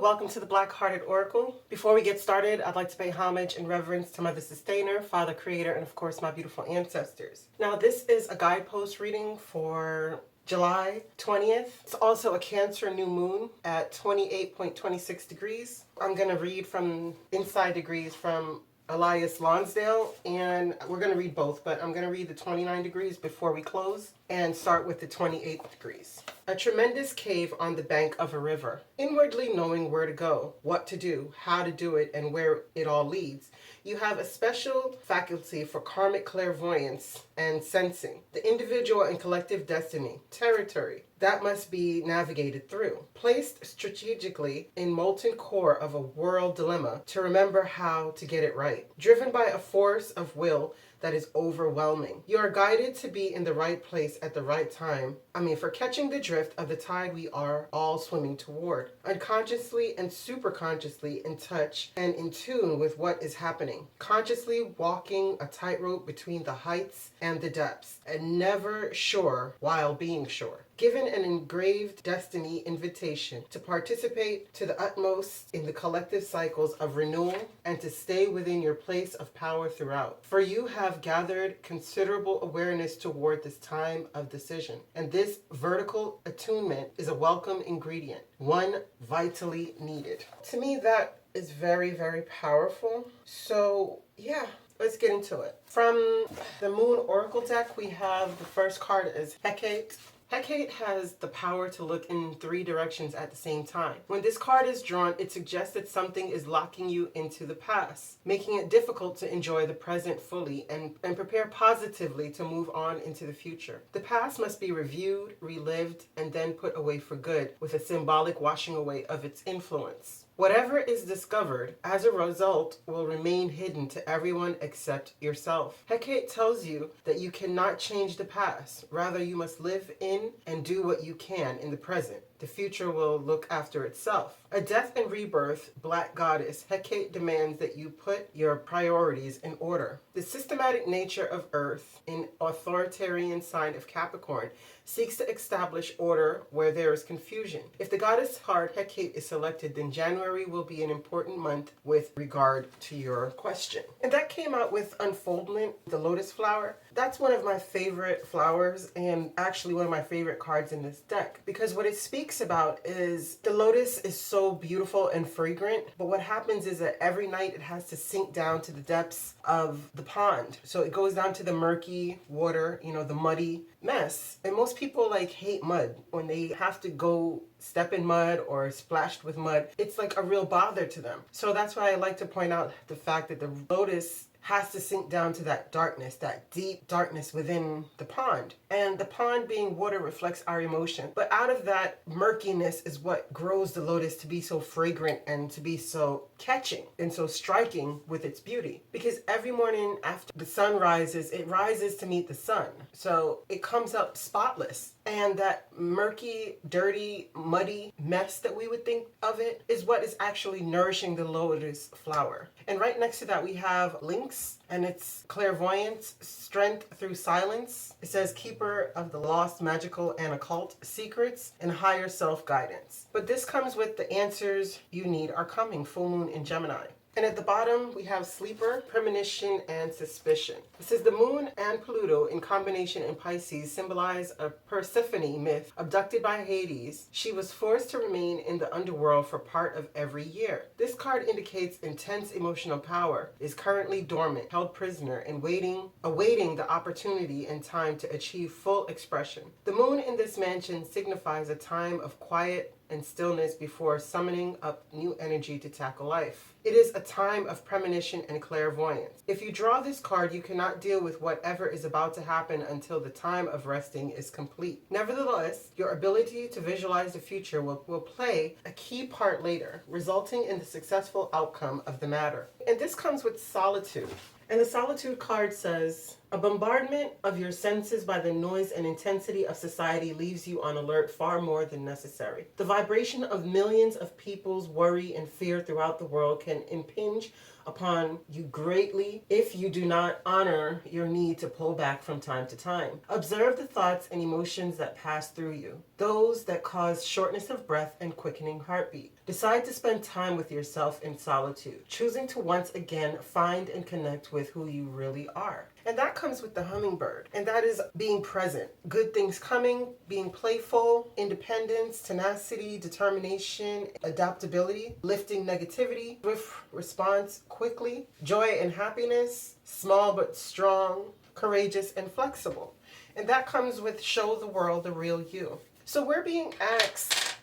welcome to the Black Hearted Oracle. Before we get started, I'd like to pay homage and reverence to Mother Sustainer, Father Creator, and of course my beautiful ancestors. Now this is a guidepost reading for July 20th. It's also a Cancer new moon at 28.26 degrees. I'm going to read from Inside Degrees from Elias Lonsdale, and we're going to read both, but I'm going to read the 29 degrees before we close and start with the 28 degrees. A tremendous cave on the bank of a river. Inwardly knowing where to go, what to do, how to do it, and where it all leads, you have a special faculty for karmic clairvoyance and sensing, the individual and collective destiny, territory, that must be navigated through. Placed strategically in molten core of a world dilemma to remember how to get it right. Driven by a force of will that is overwhelming. You are guided to be in the right place at the right time. For catching the drift of the tide we are all swimming toward. Unconsciously and superconsciously in touch and in tune with what is happening. Consciously walking a tightrope between the heights and the depths, and never sure while being sure. Given an engraved destiny invitation to participate to the utmost in the collective cycles of renewal and to stay within your place of power throughout. For you have gathered considerable awareness toward this time of decision, and this vertical attunement is a welcome ingredient, one vitally needed. To me, that is very, very powerful. So, yeah. Let's get into it. From the Moon Oracle deck, we have the first card is Hecate. Hecate has the power to look in 3 directions at the same time. When this card is drawn, it suggests that something is locking you into the past, making it difficult to enjoy the present fully and prepare positively to move on into the future. The past must be reviewed, relived, and then put away for good, with a symbolic washing away of its influence. Whatever is discovered as a result will remain hidden to everyone except yourself. Hecate tells you that you cannot change the past. Rather, you must live in and do what you can in the present. The future will look after itself. A death and rebirth black goddess, Hecate demands that you put your priorities in order. The systematic nature of Earth, in authoritarian sign of Capricorn, seeks to establish order where there is confusion. If the goddess card Hecate is selected, then January will be an important month with regard to your question. And that came out with Unfoldment, the lotus flower. That's one of my favorite flowers and actually one of my favorite cards in this deck, because what it speaks about is the lotus is so beautiful and fragrant, but what happens is that every night it has to sink down to the depths of the pond. So it goes down to the murky water, the muddy mess. And most people hate mud. When they have to go step in mud or splashed with mud, it's like a real bother to them. So that's why I like to point out the fact that the lotus has to sink down to that darkness, that deep darkness within the pond. And the pond being water reflects our emotion. But out of that murkiness is what grows the lotus to be so fragrant and to be so catching and so striking with its beauty. Because every morning after the sun rises, it rises to meet the sun. So it comes up spotless. And that murky, dirty, muddy mess that we would think of it is what is actually nourishing the lotus flower. And right next to that we have Lynx, and it's clairvoyance, strength through silence. It says keeper of the lost, magical, and occult secrets, and higher self-guidance. But this comes with the answers you need are coming, full moon in Gemini. And at the bottom, we have sleeper, premonition, and suspicion. It says the moon and Pluto in combination in Pisces symbolize a Persephone myth. Abducted by Hades, she was forced to remain in the underworld for part of every year. This card indicates intense emotional power, is currently dormant, held prisoner, and awaiting the opportunity and time to achieve full expression. The moon in this mansion signifies a time of quiet and stillness before summoning up new energy to tackle life. It is a time of premonition and clairvoyance. If you draw this card, you cannot deal with whatever is about to happen until the time of resting is complete. Nevertheless, your ability to visualize the future will play a key part later, resulting in the successful outcome of the matter. And this comes with solitude. And the solitude card says, a bombardment of your senses by the noise and intensity of society leaves you on alert far more than necessary. The vibration of millions of people's worry and fear throughout the world can impinge upon you greatly if you do not honor your need to pull back from time to time. Observe the thoughts and emotions that pass through you, those that cause shortness of breath and quickening heartbeat. Decide to spend time with yourself in solitude, choosing to once again find and connect with who you really are. And that comes with the hummingbird, and that is being present. Good things coming, being playful, independence, tenacity, determination, adaptability, lifting negativity, swift response quickly, joy and happiness, small but strong, courageous and flexible. And that comes with show the world the real you. So we're being asked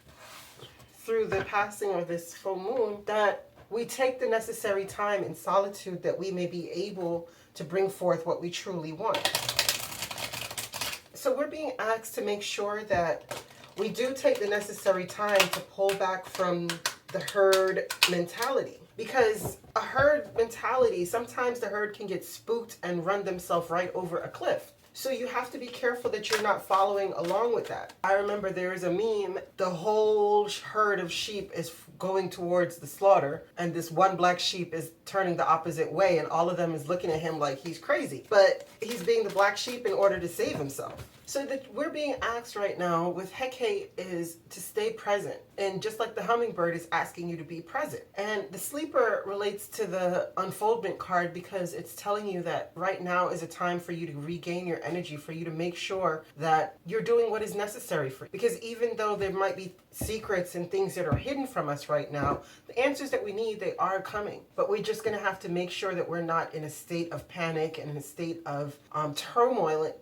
through the passing of this full moon that we take the necessary time in solitude that we may be able to bring forth what we truly want. So we're being asked to make sure that we do take the necessary time to pull back from the herd mentality. Because a herd mentality, sometimes the herd can get spooked and run themselves right over a cliff. So you have to be careful that you're not following along with that. I remember there is a meme, the whole herd of sheep is going towards the slaughter, and this one black sheep is turning the opposite way, and all of them is looking at him like he's crazy. But he's being the black sheep in order to save himself. So that we're being asked right now with Hecate is to stay present. And just like the hummingbird is asking you to be present. And the sleeper relates to the unfoldment card because it's telling you that right now is a time for you to regain your energy, for you to make sure that you're doing what is necessary for you. Because even though there might be secrets and things that are hidden from us right now, the answers that we need, they are coming. But we're just going to have to make sure that we're not in a state of panic and in a state of turmoil,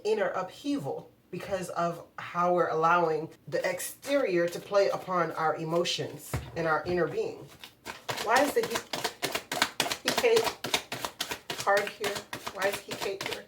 inner upheaval, because of how we're allowing the exterior to play upon our emotions and our inner being. Why is the Hecate card here? Why is Hecate here?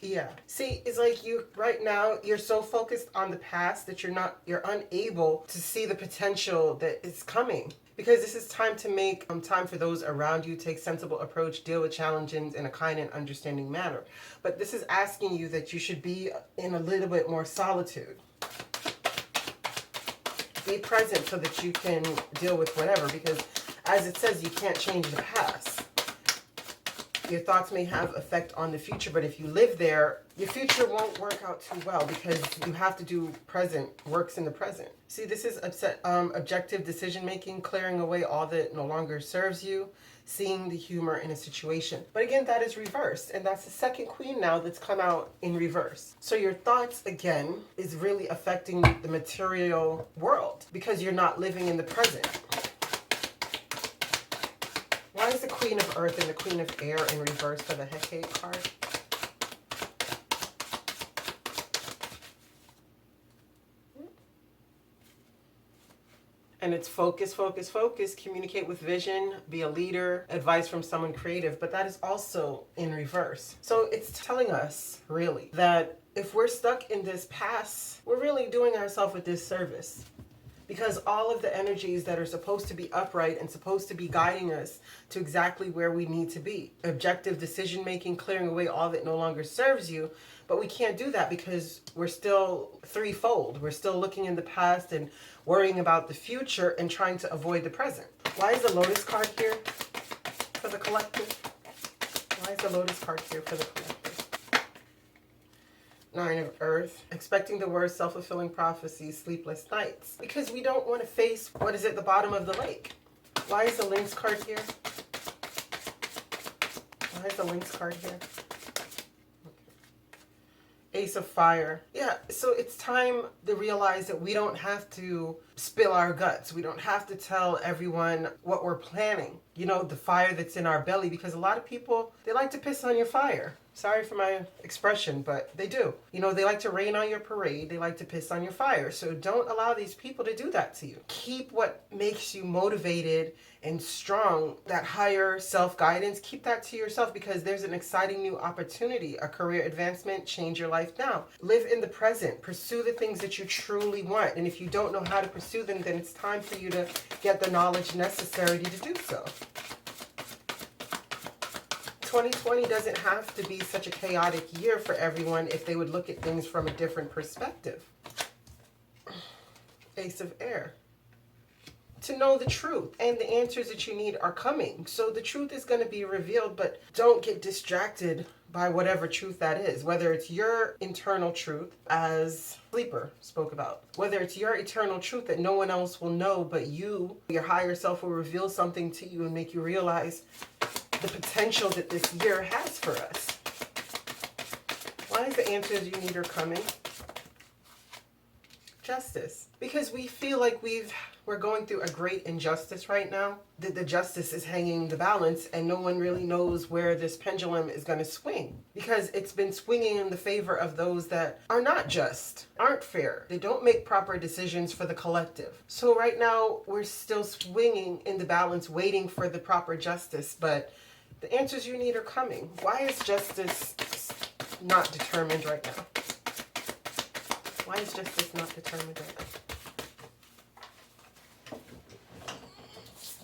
Yeah. See, it's like you right now, you're so focused on the past that you're unable to see the potential that is coming. Because this is time to make time for those around you, take sensible approach, deal with challenges in a kind and understanding manner. But this is asking you that you should be in a little bit more solitude. Be present so that you can deal with whatever, because as it says, you can't change the past. Your thoughts may have effect on the future, but if you live there, your future won't work out too well because you have to do present, works in the present. See, this is objective decision making, clearing away all that no longer serves you, seeing the humor in a situation. But again, that is reversed, and that's the second queen now that's come out in reverse. So your thoughts, again, is really affecting the material world because you're not living in the present. Why is the Queen of Earth and the Queen of Air in reverse for the Hecate card? And it's focus, focus, focus, communicate with vision, be a leader, advice from someone creative, but that is also in reverse. So it's telling us, really, that if we're stuck in this past, we're really doing ourselves a disservice. Because all of the energies that are supposed to be upright and supposed to be guiding us to exactly where we need to be. Objective decision making, clearing away all that no longer serves you. But we can't do that because we're still threefold. We're still looking in the past and worrying about the future and trying to avoid the present. Why is the Lotus card here for the collective? Why is the Lotus card here for the collective? Nine of Earth, expecting the worst, self-fulfilling prophecy, sleepless nights. Because we don't want to face what is at the bottom of the lake. Why is the Lynx card here? Why is the Lynx card here? Ace of Fire. Yeah, so it's time to realize that we don't have to spill our guts. We don't have to tell everyone what we're planning. You know, the fire that's in our belly, because a lot of people, they like to piss on your fire. Sorry for my expression, but they do. You know, they like to rain on your parade. They like to piss on your fire. So don't allow these people to do that to you. Keep what makes you motivated and strong, that higher self-guidance. Keep that to yourself because there's an exciting new opportunity, a career advancement. Change your life now. Live in the present. Pursue the things that you truly want. And if you don't know how to pursue them, then it's time for you to get the knowledge necessary to do so. 2020 doesn't have to be such a chaotic year for everyone if they would look at things from a different perspective. Ace of Air. To know the truth, and the answers that you need are coming. So the truth is going to be revealed, but don't get distracted by whatever truth that is, whether it's your internal truth, as Sleeper spoke about, whether it's your eternal truth that no one else will know but you, your higher self will reveal something to you and make you realize the potential that this year has for us. Why is the answers you need are coming? Justice. Because we feel like we're going through a great injustice right now. The justice is hanging the balance, and no one really knows where this pendulum is going to swing, because it's been swinging in the favor of those that are not just, aren't fair. They don't make proper decisions for the collective. So right now we're still swinging in the balance, waiting for the proper justice, but the answers you need are coming. Why is justice not determined right now? Why is justice not determined right now?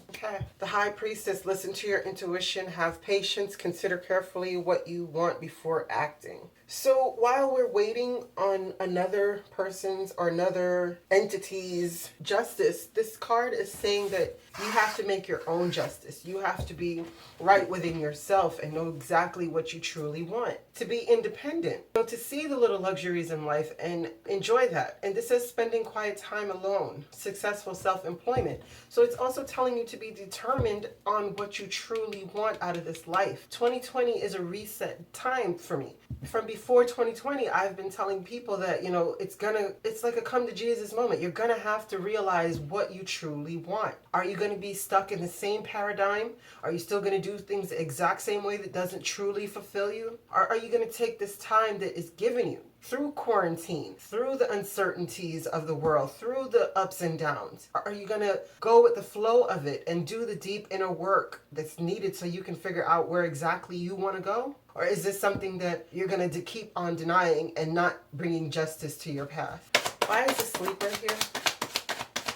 Okay. The High Priestess, listen to your intuition, have patience, consider carefully what you want before acting. So while we're waiting on another person's or another entity's justice, this card is saying that you have to make your own justice. You have to be right within yourself and know exactly what you truly want. To be independent. So to see the little luxuries in life and enjoy that. And this is spending quiet time alone. Successful self-employment. So it's also telling you to be determined on what you truly want out of this life. 2020 is a reset time for me. From before 2020, I've been telling people that, it's like a come to Jesus moment. You're gonna have to realize what you truly want. Are you gonna be stuck in the same paradigm? Are you still gonna do things the exact same way that doesn't truly fulfill you? Or are you gonna take this time that is given you through quarantine, through the uncertainties of the world, through the ups and downs? Are you gonna go with the flow of it and do the deep inner work that's needed so you can figure out where exactly you wanna go? Or is this something that you're going to keep on denying and not bringing justice to your path? Why is the Sleeper here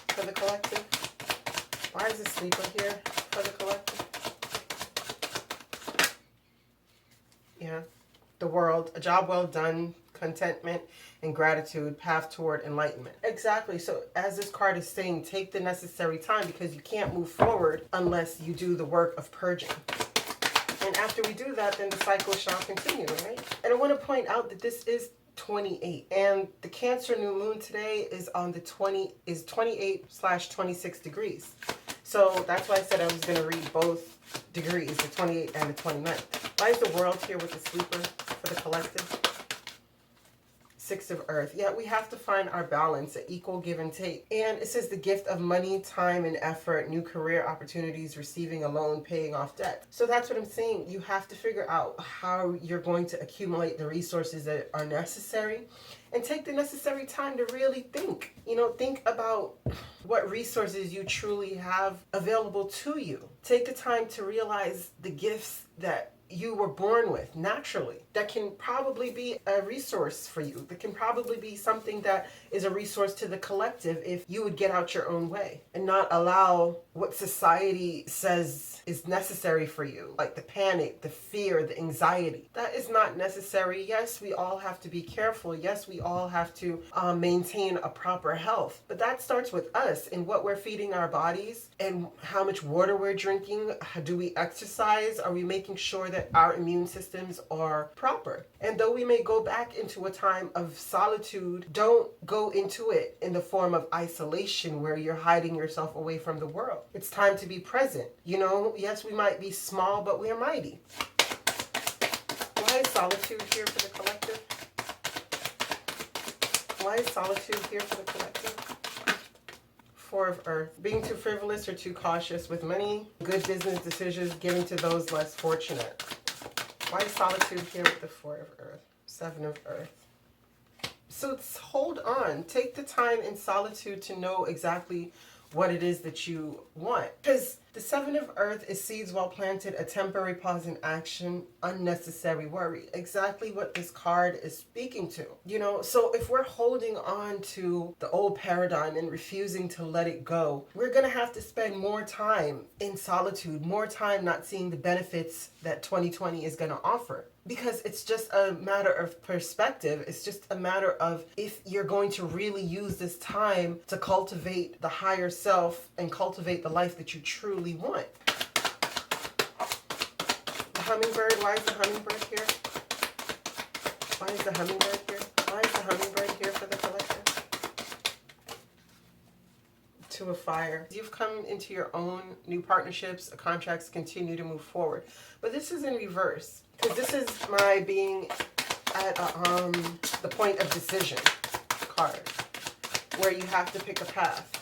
for the collective? Why is the Sleeper here for the collective? Yeah. The World, a job well done, contentment and gratitude, path toward enlightenment. Exactly. So as this card is saying, take the necessary time, because you can't move forward unless you do the work of purging. And after we do that, then the cycle shall continue, right? And I want to point out that this is 28. And the Cancer new moon today is on the 28/26 degrees. So that's why I said I was going to read both degrees, the 28 and the 29. Why is the World here with the Sleeper for the collective? Six of Earth. Yeah, we have to find our balance, an equal give and take. And it says the gift of money, time, and effort, new career opportunities, receiving a loan, paying off debt. So that's what I'm saying. You have to figure out how you're going to accumulate the resources that are necessary, and take the necessary time to really think. Think about what resources you truly have available to you. Take the time to realize the gifts that you were born with naturally, that can probably be a resource for you, that can probably be something that is a resource to the collective if you would get out your own way and not allow what society says is necessary for you, like the panic, the fear, the anxiety. That is not necessary. Yes, we all have to be careful. Yes, we all have to maintain a proper health, but that starts with us and what we're feeding our bodies and how much water we're drinking. Do we exercise? Are we making sure that our immune systems are proper? And though we may go back into a time of solitude, don't go into it in the form of isolation where you're hiding yourself away from the world. It's time to be present. Yes, we might be small, but we are mighty. Why is solitude here for the collective? Why is solitude here for the collective? Four of Earth. Being too frivolous or too cautious with money, good business decisions given to those less fortunate. Why is solitude here with the Four of Earth? Seven of Earth. So hold on. Take the time in solitude to know exactly what it is that you want. Because the Seven of Earth is seeds well planted, a temporary pause in action, unnecessary worry. Exactly what this card is speaking to. So if we're holding on to the old paradigm and refusing to let it go, we're going to have to spend more time in solitude, more time not seeing the benefits that 2020 is going to offer. because it's just a matter of perspective. It's just a matter of if you're going to really use this time to cultivate the higher self and cultivate the life that you truly want. The hummingbird, why is the hummingbird here? Why is the hummingbird here? Why is the hummingbird here for the collective? Two of fire. You've come into your own new partnerships, contracts continue to move forward. But this is in reverse. Because this is my being at the point of decision card, where you have to pick a path.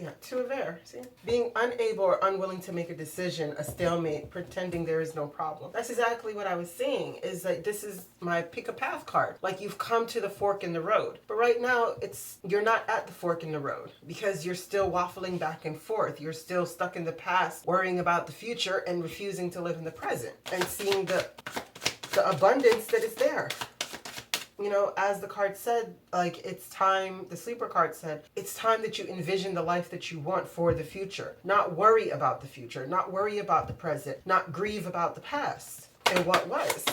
Yeah, two of air, see? Being unable or unwilling to make a decision, a stalemate, pretending there is no problem. That's exactly what I was saying, is that this is my pick a path card. Like you've come to the fork in the road. But right now, you're not at the fork in the road because you're still waffling back and forth. You're still stuck in the past, worrying about the future and refusing to live in the present and seeing the abundance that is there. You know, as the card said, like it's time, the sleeper card said, it's time that you envision the life that you want for the future. Not worry about the future, not worry about the present, not grieve about the past and what was.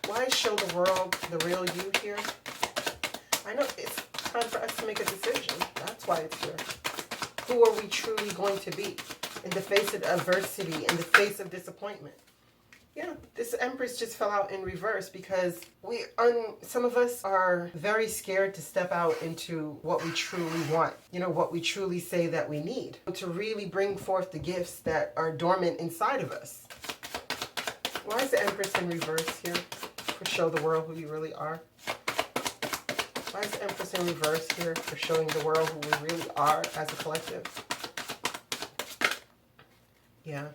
Why show the world the real you here? I know it's time for us to make a decision. That's why it's here. Who are we truly going to be in the face of adversity, in the face of disappointment? Yeah, this Empress just fell out in reverse because some of us are very scared to step out into what we truly want. You know, what we truly say that we need. To really bring forth the gifts that are dormant inside of us. Why is the Empress in reverse here? For show the world who you really are. Why is the Empress in reverse here? For showing the world who we really are as a collective. Yeah.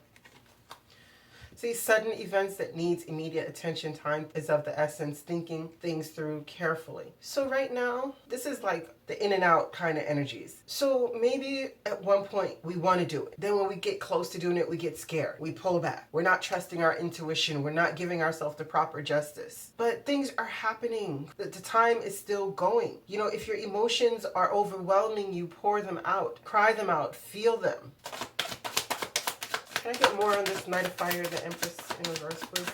See, sudden events that needs immediate attention, time is of the essence, thinking things through carefully. So right now, this is like the in and out kind of energies. So maybe at one point we want to do it. Then when we get close to doing it, we get scared. We pull back. We're not trusting our intuition. We're not giving ourselves the proper justice. But things are happening. The time is still going. You know, if your emotions are overwhelming you, pour them out. Cry them out. Feel them. Can I get more on this Knight of Fire, the Empress in reverse, please?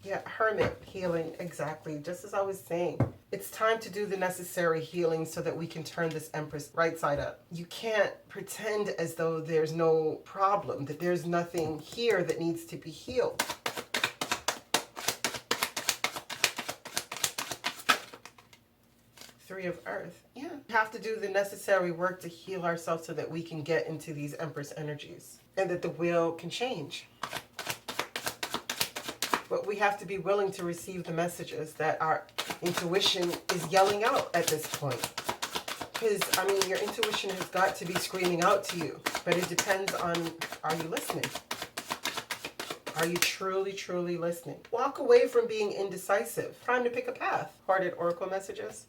Yeah, Hermit, healing, exactly. Just as I was saying, it's time to do the necessary healing so that we can turn this Empress right side up. You can't pretend as though there's no problem, that there's nothing here that needs to be healed. Three of Earth. Yeah. We have to do the necessary work to heal ourselves so that we can get into these Empress energies and that the wheel can change. But we have to be willing to receive the messages that our intuition is yelling out at this point. Because, I mean, your intuition has got to be screaming out to you. But it depends on, are you listening? Are you truly, truly listening? Walk away from being indecisive. Time to pick a path. Hearted Oracle messages.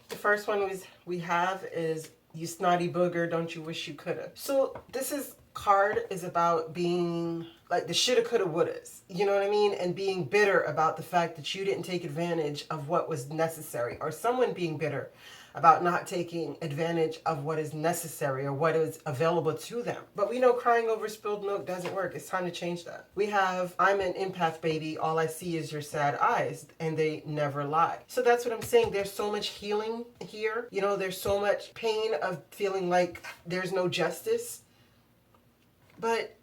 The first one we have is, you snotty booger, don't you wish you coulda. So this card is about being like the shoulda, coulda, wouldas. You know what I mean? And being bitter about the fact that you didn't take advantage of what was necessary. Or someone being bitter about not taking advantage of what is necessary or what is available to them. But we know crying over spilled milk doesn't work. It's time to change that. We have, I'm an empath, baby. All I see is your sad eyes, and they never lie. So that's what I'm saying. There's so much healing here. You know, there's so much pain of feeling like there's no justice. But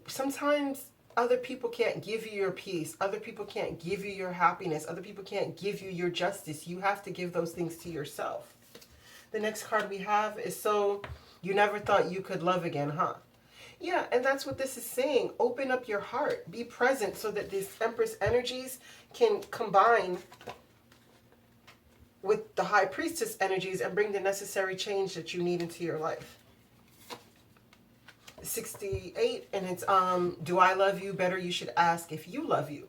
sometimes other people can't give you your peace. Other people can't give you your happiness. Other people can't give you your justice. You have to give those things to yourself. The next card we have is, so you never thought you could love again, huh? Yeah, and that's what this is saying. Open up your heart. Be present so that these Empress energies can combine with the High Priestess energies and bring the necessary change that you need into your life. 68, and it's do I love you? Better you should ask if you love you.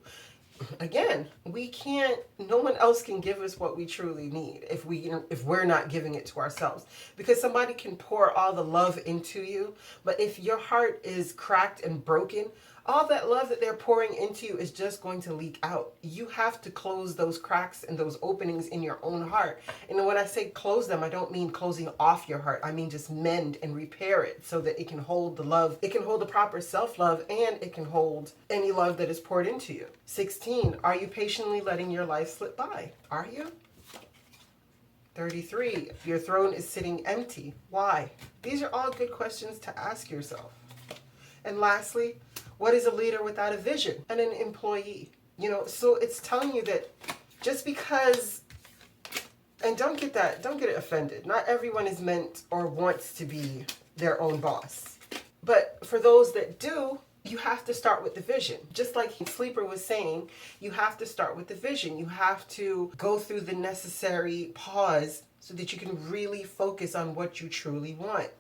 Again, no one else can give us what we truly need if we're not giving it to ourselves. Because somebody can pour all the love into you, but if your heart is cracked and broken, all that love that they're pouring into you is just going to leak out. You have to close those cracks and those openings in your own heart. And when I say close them, I don't mean closing off your heart. I mean just mend and repair it so that it can hold the love, it can hold the proper self-love, and it can hold any love that is poured into you. 16, are you patiently letting your life slip by? Are you? 33, your throne is sitting empty. Why? These are all good questions to ask yourself. And lastly, what is a leader without a vision? And an employee. You know, so it's telling you that just because, and don't get offended. Not everyone is meant or wants to be their own boss. But for those that do, you have to start with the vision. Just like Sleeper was saying, you have to start with the vision. You have to go through the necessary pause so that you can really focus on what you truly want.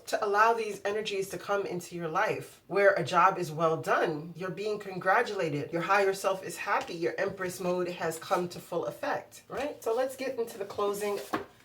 To allow these energies to come into your life, where a job is well done, you're being congratulated, your higher self is happy, your Empress mode has come to full effect, right? So let's get into the closing.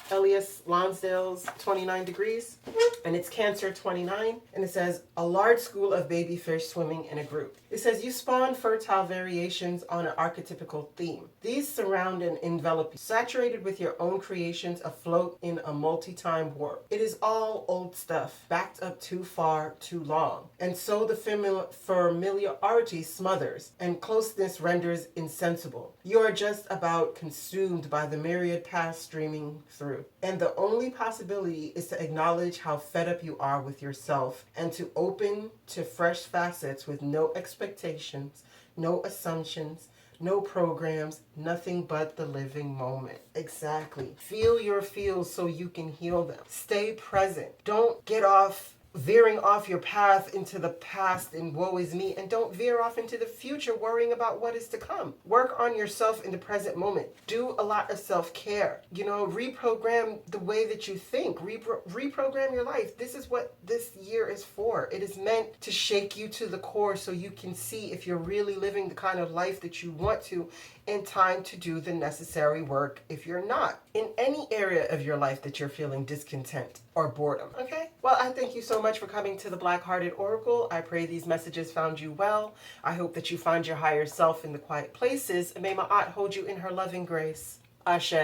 Elias Lonsdale's 29 degrees, and it's Cancer 29, and it says, a large school of baby fish swimming in a group. It says, you spawn fertile variations on an archetypical theme. These surround and envelop you, saturated with your own creations afloat in a multi-time warp. It is all old stuff, backed up too far, too long. And so the familiarity smothers, and closeness renders insensible. You are just about consumed by the myriad paths streaming through. And the only possibility is to acknowledge how fed up you are with yourself and to open to fresh facets with no expectations, no assumptions, no programs, nothing but the living moment. Exactly. Feel your feels so you can heal them. Stay present. Don't get off veering off your path into the past and woe is me, and don't veer off into the future worrying about what is to come. Work on yourself in the present moment. Do a lot of self-care. You know, reprogram the way that you think. Reprogram your life. This is what this year is for. It is meant to shake you to the core so you can see if you're really living the kind of life that you want to, and time to do the necessary work if you're not in any area of your life that you're feeling discontent or boredom. Okay? Well, I thank you so much for coming to the Black Hearted Oracle. I pray these messages found you well. I hope that you find your higher self in the quiet places, and may Ma'at hold you in her loving grace. Ashe.